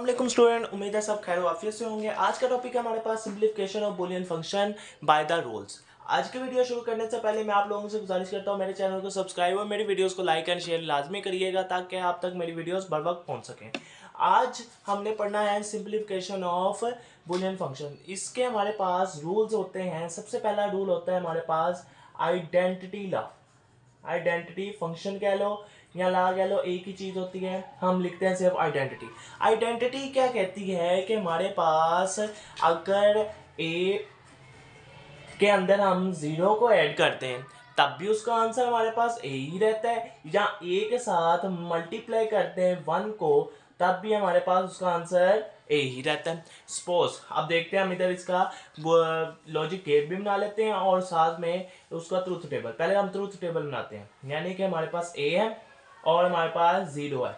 अस्सलाम स्टूडेंट, उम्मीद है सब खैर वाफियत से होंगे। आज का टॉपिक है हमारे पास simplification of boolean function by the rules. आज की वीडियो शुरू करने से पहले मैं आप लोगों से गुजारिश करता हूँ मेरे चैनल को सब्सक्राइब और मेरी वीडियोस को लाइक एंड शेयर लाजमी करिएगा ताकि आप तक मेरी वीडियोस बर वक्त पहुँच सकें। आज हमने पढ़ना है सिंप्लीफिकेशन ऑफ बूलियन फंक्शन। इसके हमारे पास रूल्स होते हैं। सबसे पहला रूल होता है हमारे पास आइडेंटिटी लॉ। आइडेंटिटी फंक्शन कह लो या ला कह लो, एक ही चीज होती है। हम लिखते हैं सिर्फ आइडेंटिटी। आइडेंटिटी क्या कहती है कि हमारे पास अगर ए के अंदर हम जीरो को ऐड करते हैं तब भी उसका आंसर हमारे पास ए ही रहता है, या ए के साथ मल्टीप्लाई करते हैं वन को तब भी हमारे पास उसका आंसर ए ही रहता है। सपोज अब देखते हैं, हम इधर इसका लॉजिक गेट भी बना लेते हैं और साथ में उसका ट्रूथ टेबल। पहले हम ट्रूथ टेबल बनाते हैं, यानी कि हमारे पास ए है और हमारे पास जीरो है।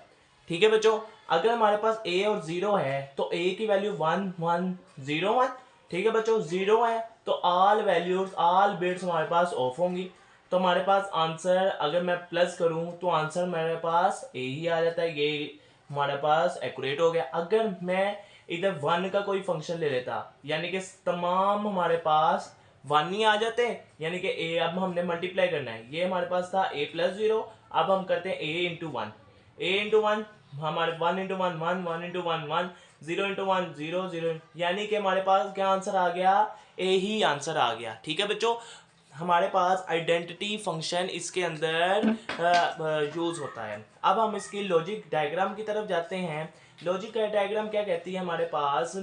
ठीक है बच्चों, अगर हमारे पास ए और जीरो है तो ए की वैल्यू 1 1 0 1। ठीक है बच्चों, जीरो है तो ऑल वैल्यूज ऑल बिट्स हमारे पास ऑफ होंगी, तो हमारे पास आंसर अगर मैं प्लस करूं तो आंसर मेरे पास ए ही आ जाता है। ये हमारे पास एक्यूरेट हो गया। अगर मैं इधर वन का कोई फंक्शन ले लेता, यानी कि तमाम हमारे पास वन ही आ जाते, यानी कि ए अब हमने मल्टीप्लाई करना है। ये हमारे पास था ए प्लस जीरो, अब हम करते हैं ए इंटू वन। ए इंटू वन हमारे one into one one, one into one one, zero into one zero zero, यानी कि हमारे पास क्या आंसर आ गया, ए ही आंसर आ गया। ठीक है बच्चों, हमारे पास आइडेंटिटी फंक्शन इसके अंदर यूज होता है। अब हम इसकी लॉजिक डायग्राम की तरफ जाते हैं। लॉजिक डायग्राम क्या कहती है हमारे पास,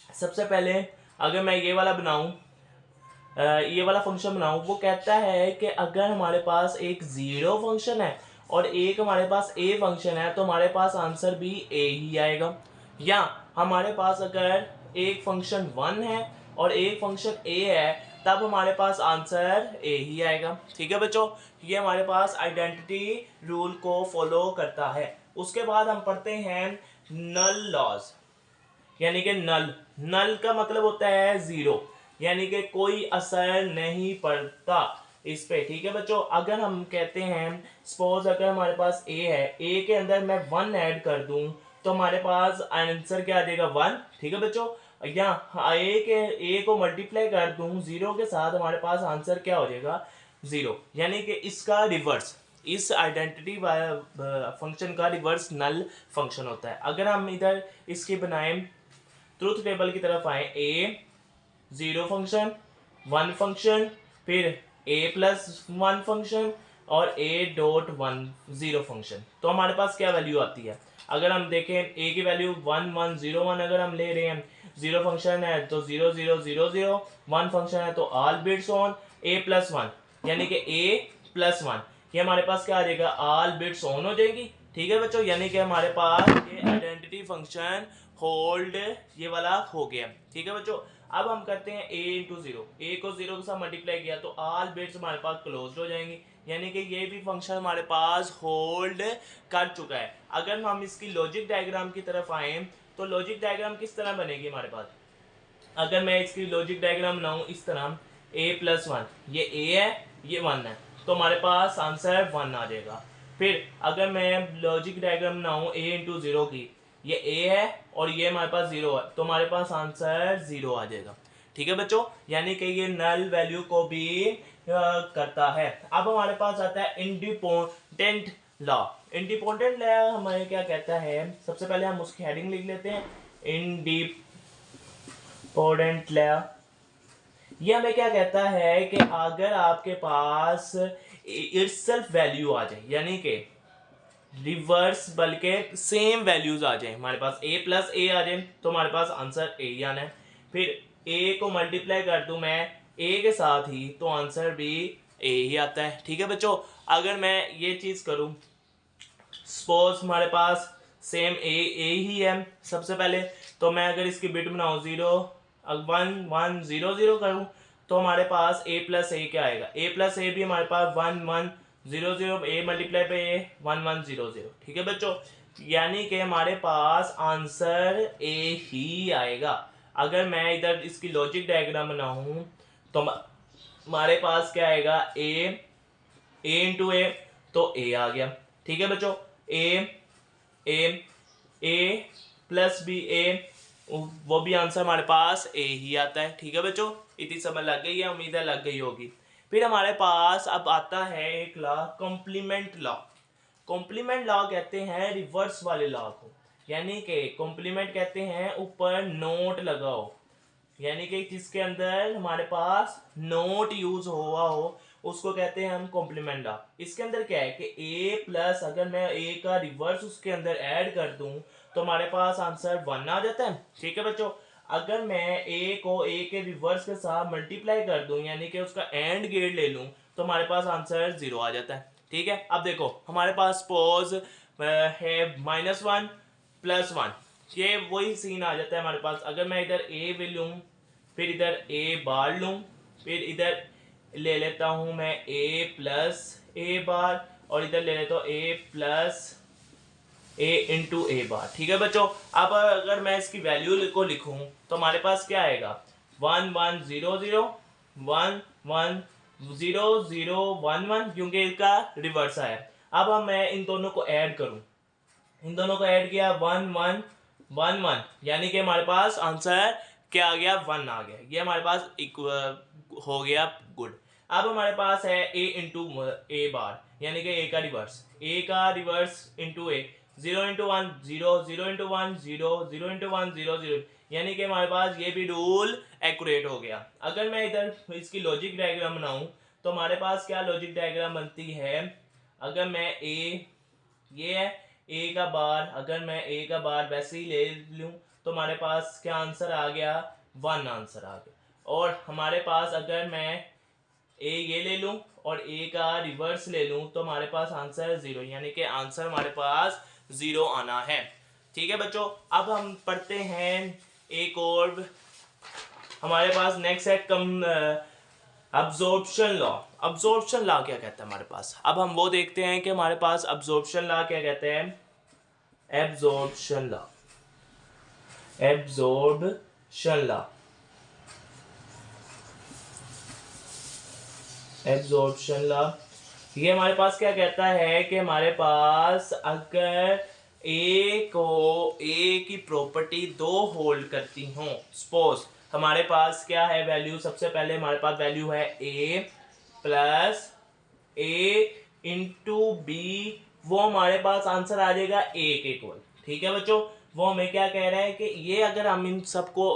सबसे पहले अगर मैं ये वाला बनाऊं, ये वाला फंक्शन बनाऊं, वो कहता है कि अगर हमारे पास एक जीरो फंक्शन है और एक हमारे पास ए फंक्शन है तो हमारे पास आंसर भी ए ही आएगा। या हमारे पास अगर एक फंक्शन वन है और एक फंक्शन ए है तब हमारे पास आंसर ए ही आएगा। ठीक है बच्चों, ये हमारे पास आइडेंटिटी रूल को फॉलो करता है। उसके बाद हम पढ़ते हैं नल लॉज, यानी कि नल। नल का मतलब होता है जीरो, यानी कि कोई असर नहीं पड़ता इस पे। ठीक है बच्चों, अगर हम कहते हैं सपोज अगर हमारे पास ए है, ए के अंदर मैं वन ऐड कर दूं तो हमारे पास आंसर क्या आ जाएगा, वन। ठीक है बच्चों, या ए को मल्टीप्लाई कर दूं जीरो के साथ, हमारे पास आंसर क्या हो जाएगा, जीरो। यानी कि इसका रिवर्स, इस आइडेंटिटी फंक्शन का रिवर्स नल फंक्शन होता है। अगर हम इधर इसकी बनाएं ट्रूथ टेबल की तरफ आए, ए जीरो फंक्शन, वन फंक्शन, फिर ए प्लस वन फंक्शन और ए डॉट वन जीरो फंक्शन, तो हमारे पास क्या वैल्यू आती है। अगर हम देखें ए की value one one zero one अगर हम ले रहे हैं, जीरो फंक्शन है तो zero zero zero zero, one function है तो all beads on, A plus one यानी कि ए प्लस वन, ये हमारे पास क्या आ जाएगा, ऑल बिट्स ऑन हो जाएगी। ठीक है बच्चों, यानी कि हमारे पास ये आइडेंटिटी फंक्शन होल्ड ये वाला हो गया। ठीक है बच्चों, अब हम करते हैं ए इंटू जीरो। ए को जीरो के साथ मल्टीप्लाई किया तो ऑल बिट्स हमारे पास क्लोज हो जाएंगी, यानी कि ये भी फंक्शन हमारे पास होल्ड कर चुका है। अगर हम इसकी लॉजिक डायग्राम की तरफ आए तो लॉजिक डायग्राम किस तरह बनेगी हमारे पास, अगर मैं इसकी लॉजिक डायग्राम बनाऊं इस तरह, ए प्लस वन, ये ए है ये वन है, तो हमारे पास आंसर वन आ जाएगा। फिर अगर मैं लॉजिक डायग्राम बनाऊं ए इंटू जीरो की, ये ए है और ये हमारे पास जीरो है, तो हमारे पास आंसर जीरो आ जाएगा। ठीक है बच्चों, यानी कि ये नल वैल्यू को भी करता है। अब हमारे पास आता है इंडिपेंडेंट लॉ। इंडिपेंडेंट लॉ हमें क्या कहता है, सबसे पहले हम उसकी हेडिंग लिख लेते हैं, इंडिपेंडेंट लॉ। ये हमें क्या कहता है कि अगर आपके पास इटसेल्फ वैल्यू आ जाए, यानी कि रिवर्स बल्कि सेम वैल्यूज आ जाए, हमारे पास ए प्लस ए आ जाए तो हमारे पास आंसर ए ही आना है। फिर ए को मल्टीप्लाई कर दूं मैं ए के साथ ही तो आंसर भी ए ही आता है। ठीक है बच्चों, अगर मैं ये चीज करूं, सपोज हमारे पास सेम ए ही है, सबसे पहले तो मैं अगर इसकी बिट बनाऊं zero one one zero zero करूं तो हमारे पास ए प्लस ए क्या आएगा, ए प्लस ए भी हमारे पास one one zero zero, A multiply पे ए वन वन जीरो जीरो। ठीक है बच्चों, यानी कि हमारे पास आंसर ए ही आएगा। अगर मैं इधर इसकी लॉजिक डायग्राम बनाऊं तो हमारे पास क्या आएगा, ए इंटू ए तो ए आ गया। ठीक है बच्चों, ए ए ए प्लस बी ए, वो भी आंसर हमारे पास ए ही आता है। ठीक है बच्चों, इतनी समझ लग गई है, उम्मीद है लग गई होगी। फिर हमारे पास अब आता है एक law, complement law. Complement law कहते हैं रिवर्स वाले लॉ को, यानी कि कॉम्प्लीमेंट कहते हैं ऊपर नोट लगाओ, यानी कि जिसके अंदर हमारे पास नोट यूज हुआ हो उसको कहते हैं हम कॉम्प्लीमेंट लॉ। इसके अंदर क्या है कि ए प्लस अगर मैं ए का रिवर्स उसके अंदर ऐड कर दूं तो हमारे पास आंसर 1 आ जाता है। ठीक है बच्चों, अगर मैं ए को ए के रिवर्स के साथ मल्टीप्लाई कर दूं यानी कि उसका एंड गेट ले लूं तो हमारे पास आंसर 0 आ जाता है। ठीक है, अब देखो हमारे पास सपोज है -1 +1, ये वही सीन आ जाता है हमारे पास। अगर मैं इधर ए भी लूँ, फिर इधर ए बार लूँ, फिर इधर ले लेता हूँ मैं ए प्लस ए बार, और इधर ले लेता हूँ ए प्लस ए इंटू ए बार। ठीक है बच्चों, अब अगर मैं इसकी वैल्यू को लिखूँ तो हमारे पास क्या आएगा 1 1 0 0 1 1 0 0 1 1, क्योंकि इसका रिवर्स आया। अब मैं इन दोनों को ऐड करूँ, इन दोनों को ऐड किया 1 1 1 1, यानी कि हमारे पास आंसर क्या आ गया 1 आ गया। ये हमारे पास हो गया गुड। अब हमारे पास है a इंटू ए बार, यानी कि a का रिवर्स, a का रिवर्स इंटू ए, 0 इंटू 1 0 0 इंटू 1 0 0 इंटू 1 0 0, यानी कि हमारे पास ये भी रूल एक्यूरेट हो गया। अगर मैं इधर इसकी लॉजिक डायग्राम बनाऊं तो हमारे पास क्या लॉजिक डायग्राम बनती है, अगर मैं a, ये है ए का बार, अगर मैं ए का बार वैसे ही ले लूँ तो हमारे पास क्या आंसर आ गया 1 आंसर आ गया। और हमारे पास अगर मैं ए ये ले लूँ और ए का रिवर्स ले लूँ तो हमारे पास आंसर 0, यानी कि आंसर हमारे पास 0 आना है। ठीक है बच्चों, अब हम पढ़ते हैं एक और, हमारे पास नेक्स्ट है कम अब्जॉर्प्शन लॉ। अब्जॉर्प्शन लॉ क्या कहता है हमारे पास, अब हम वो देखते हैं कि हमारे पास अब्जॉर्प्शन लॉ क्या कहते हैं। Absorption law, absorption law, absorption law, ये हमारे पास क्या कहता है कि हमारे पास अगर ए को ए की प्रॉपर्टी 2 होल्ड करती हो, सपोज हमारे पास क्या है वैल्यू, सबसे पहले हमारे पास वैल्यू है ए प्लस ए इंटू बी, वो हमारे पास आंसर आ जाएगा ए के इक्वल। ठीक है बच्चों, वो हमें क्या कह रहा है कि ये अगर हम इन सबको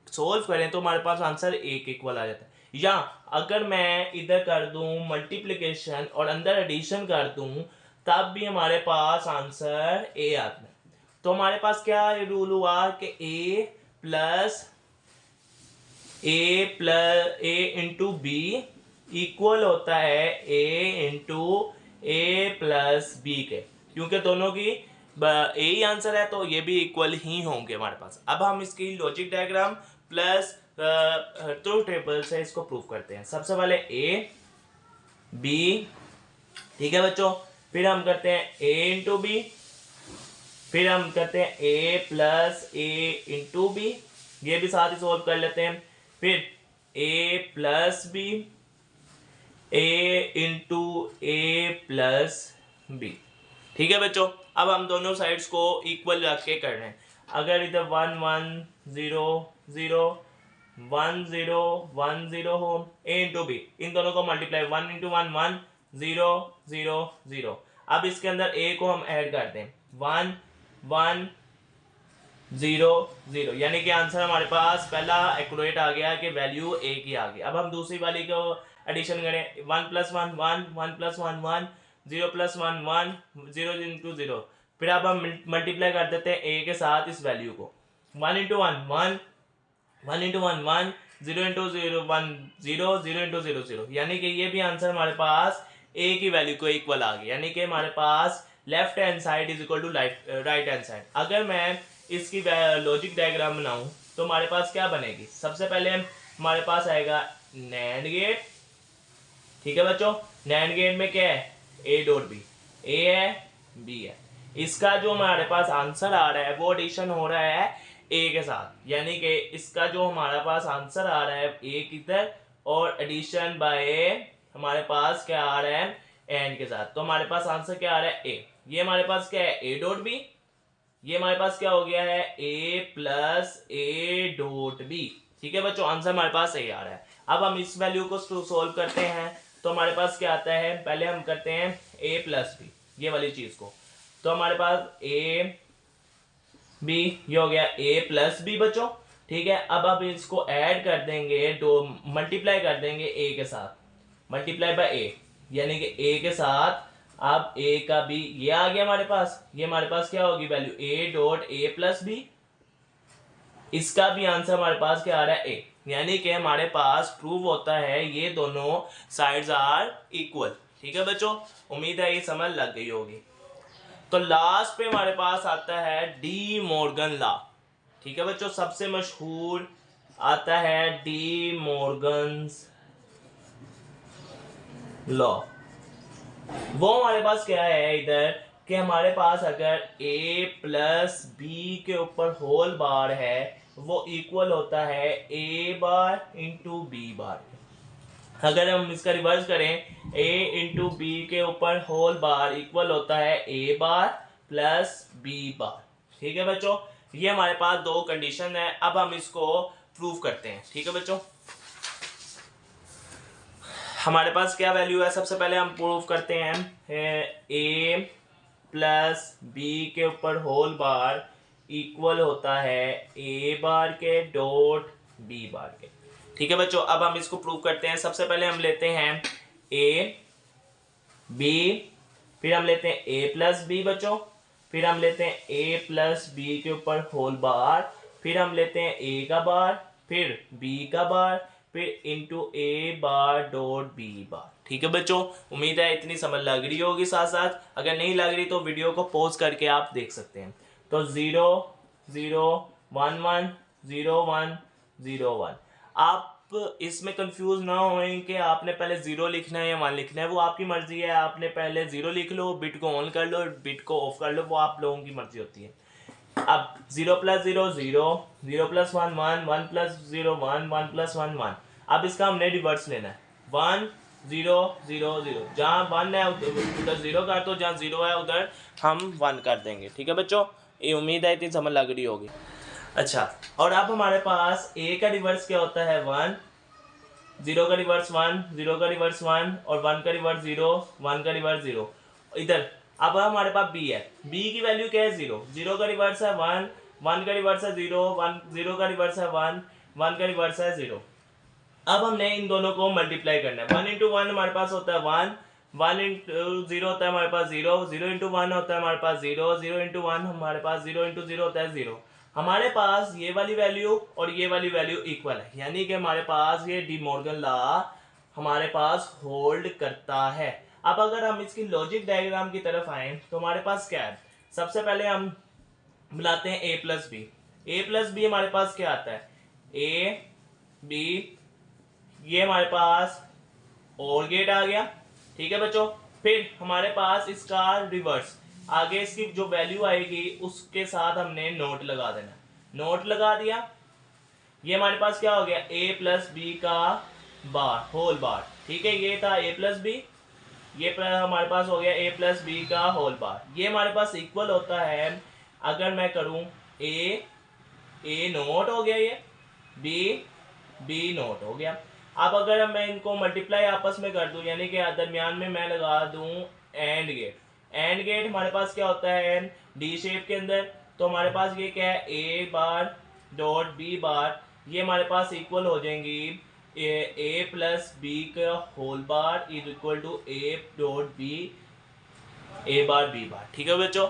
सोल्व करें तो हमारे पास आंसर ए के इक्वल आ जाता है। या अगर मैं इधर कर दूं मल्टीप्लिकेशन और अंदर एडिशन कर दूं तब भी हमारे पास आंसर ए आता है। तो हमारे पास क्या रूल हुआ कि ए इंटू बी इक्वल होता है ए इंटू ए प्लस बी के, क्योंकि दोनों की ए ही आंसर है तो ये भी इक्वल ही होंगे हमारे पास। अब हम इसकी logic diagram plus truth table से इसको प्रूव करते हैं। सबसे पहले ए बी, ठीक है बच्चों, फिर हम करते हैं ए इंटू बी, फिर हम करते हैं ए प्लस ए इंटू बी, ये भी साथ ही सोल्व कर लेते हैं, फिर ए प्लस बी, ए इंटू ए प्लस बी। ठीक है बच्चों, अब हम दोनों साइड्स को इक्वल रख के कर रहे हैं। अगर इधर 1 1 0 0 1 0 1 0 हो, ए इंटू बी, इन दोनों को मल्टीप्लाई 1 इंटू 1 1 0 0 0। अब इसके अंदर ए को हम ऐड कर दें 1 1 0 0, यानी कि आंसर हमारे पास पहला एक्यूरेट आ गया कि वैल्यू ए की आ गई। अब हम दूसरी वाली को एडिशन करें 1 + 1 1 1 + 1 1 0 + 1 1 0 इंटू 0, फिर अब हम मल्टीप्लाई कर देते हैं ए के साथ इस वैल्यू को 1 इंटू 1 1 1 इंटू 1 1 0 इंटू 0 1 0 0 इंटू 0 0, यानी कि ये भी आंसर हमारे पास ए की वैल्यू को इक्वल आ गया, यानी कि हमारे पास left hand side is equal to right hand side. अगर मैं इसकी लॉजिक डायग्राम बनाऊं तो हमारे पास क्या बनेगी, सबसे पहले हमारे पास आएगा नैंड गेट। ठीक है बच्चों, नैंड गेट में क्या है ए डॉट बी, ए है बी है, इसका जो हमारे पास आंसर आ रहा है वो एडिशन हो रहा है ए के साथ, यानी कि इसका जो हमारे पास आंसर आ रहा है ए किधर, और एडिशन बाय हमारे पास क्या आ रहा है एंड के साथ, तो हमारे पास आंसर क्या आ रहा है ए। ये हमारे पास क्या है ए डॉट बी, ये हमारे पास क्या हो गया है, a plus a dot b. ठीक है बच्चों, आंसर हमारे पास ए आ रहा है। अब हम इस वैल्यू को सोल्व करते हैं तो हमारे पास क्या आता है, पहले हम करते हैं a प्लस बी, ये वाली चीज को। तो हमारे पास a b, ये हो गया a प्लस बी बच्चों। ठीक है, अब आप इसको ऐड कर देंगे, दो मल्टीप्लाई कर देंगे a के साथ, मल्टीप्लाई बाय a, यानी कि a के साथ अब a का b, ये आ गया हमारे पास। ये हमारे पास क्या होगी value, a dot a plus b. इसका भी आंसर हमारे पास क्या आ रहा है, a, यानी कि हमारे पास प्रूव होता है ये दोनों साइड्स आर इक्वल। ठीक है बच्चों, उम्मीद है ये समझ लग गई होगी। तो लास्ट पे हमारे पास आता है डी मॉर्गन लॉ। ठीक है बच्चों, सबसे मशहूर आता है डी मॉर्गन्स लॉ। वो हमारे पास क्या है इधर कि हमारे पास अगर a प्लस बी के ऊपर होल बार है वो इक्वल होता है a bar into b bar. अगर हम इसका रिवर्स करें, a इंटू बी के ऊपर होल बार इक्वल होता है a bar plus b bar. ठीक है बच्चों, ये हमारे पास दो कंडीशन है। अब हम इसको प्रूव करते हैं। ठीक है बच्चों, हमारे पास क्या वैल्यू है, सबसे पहले हम प्रूव करते हैं a प्लस बी के ऊपर होल बार इक्वल होता है a बार के डॉट b बार के। ठीक है बच्चों, अब हम इसको प्रूव करते हैं। सबसे पहले हम लेते हैं a b, फिर हम लेते हैं a प्लस b बच्चों, फिर हम लेते हैं a प्लस b के ऊपर होल बार, फिर हम लेते हैं a का बार, फिर b का बार, फिर into a bar dot b bar. ठीक है बच्चों, उम्मीद है इतनी समझ लग रही होगी। साथ साथ अगर नहीं लग रही तो वीडियो को पॉज करके आप देख सकते हैं। तो 0 0 1 1 0 1 0 1। आप इसमें कंफ्यूज ना होएं कि आपने पहले 0 लिखना है या 1 लिखना है, वो आपकी मर्जी है। आपने पहले 0 लिख लो, बिट को ऑन कर लो, बिट को ऑफ कर लो, वो आप लोगों की मर्जी होती है। अब 0 प्लस 0 0, 0 प्लस 1 1, 1 प्लस 0 1, 1 प्लस 1 1। अब इसका हमने रिवर्स लेना है, 1 0 0 0। जहाँ 1 है उधर 0 कर दो, जहाँ 0 है उधर हम 1 कर देंगे। ठीक है बच्चों, ये उम्मीद है इतनी समझ लग रही होगी। अच्छा, और अब हमारे पास a का रिवर्स क्या होता है, 1, 0 का रिवर्स 1, 0 का रिवर्स 1 और 1 का रिवर्स 0, 1 का रिवर्स 0। इधर अब हमारे पास b है, b की वैल्यू क्या है, 0, 0 का रिवर्स है 1, 1 का रिवर्स है 0, 1 0 का रिवर्स है 1, 1 का रिवर्स है 0। अब हमने इन दोनों को मल्टीप्लाई करना है। 1 इंटू 1 हमारे पास होता है 1, 1 इंटू 0 होता है हमारे पास 0, 0 इंटू 1 होता है हमारे पास 0, 0 इंटू 1 हमारे पास 0 इंटू 0 होता है 0। हमारे पास ये वाली वैल्यू और ये वाली वैल्यू इक्वल है, यानी कि हमारे पास ये डी मॉर्गन लॉ हमारे पास होल्ड करता है। अब अगर हम इसकी लॉजिक डायग्राम की तरफ आए तो हमारे पास क्या है, सबसे पहले हम बुलाते हैं a plus b. A plus b हमारे पास क्या आता है, a b, ये हमारे पास और गेट आ गया। ठीक है बच्चों, फिर हमारे पास इसका रिवर्स, आगे इसकी जो वैल्यू आएगी उसके साथ हमने नोट लगा देना। नोट लगा दिया, ये हमारे पास क्या हो गया, a प्लस बी का बार होल बार। ठीक है, ये था a प्लस बी, ये हमारे पास हो गया a प्लस बी का होल बार। ये हमारे पास इक्वल होता है, अगर मैं करूं a नोट हो गया, ये b नोट हो गया। अब अगर मैं इनको मल्टीप्लाई आपस में कर दूं, यानी कि दरमियान में मैं लगा दूं एंड गेट। एंड गेट हमारे पास क्या होता है, डी शेप के अंदर। तो हमारे पास ये क्या है, a bar dot b bar, ये हमारे पास इक्वल हो जाएंगी a प्लस बी का whole bar is equal to a dot b a bar b bar. ठीक है बच्चों,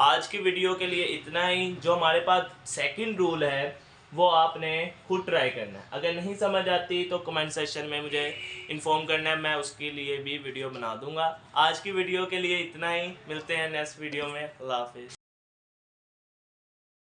आज की वीडियो के लिए इतना ही। जो हमारे पास सेकंड रूल है वो आपने खुद ट्राई करना है। अगर नहीं समझ आती तो कमेंट सेक्शन में मुझे इन्फॉर्म करना है, मैं उसके लिए भी वीडियो बना दूंगा। आज की वीडियो के लिए इतना ही, मिलते हैं नेक्स्ट वीडियो में। अल्लाह हाफिज़।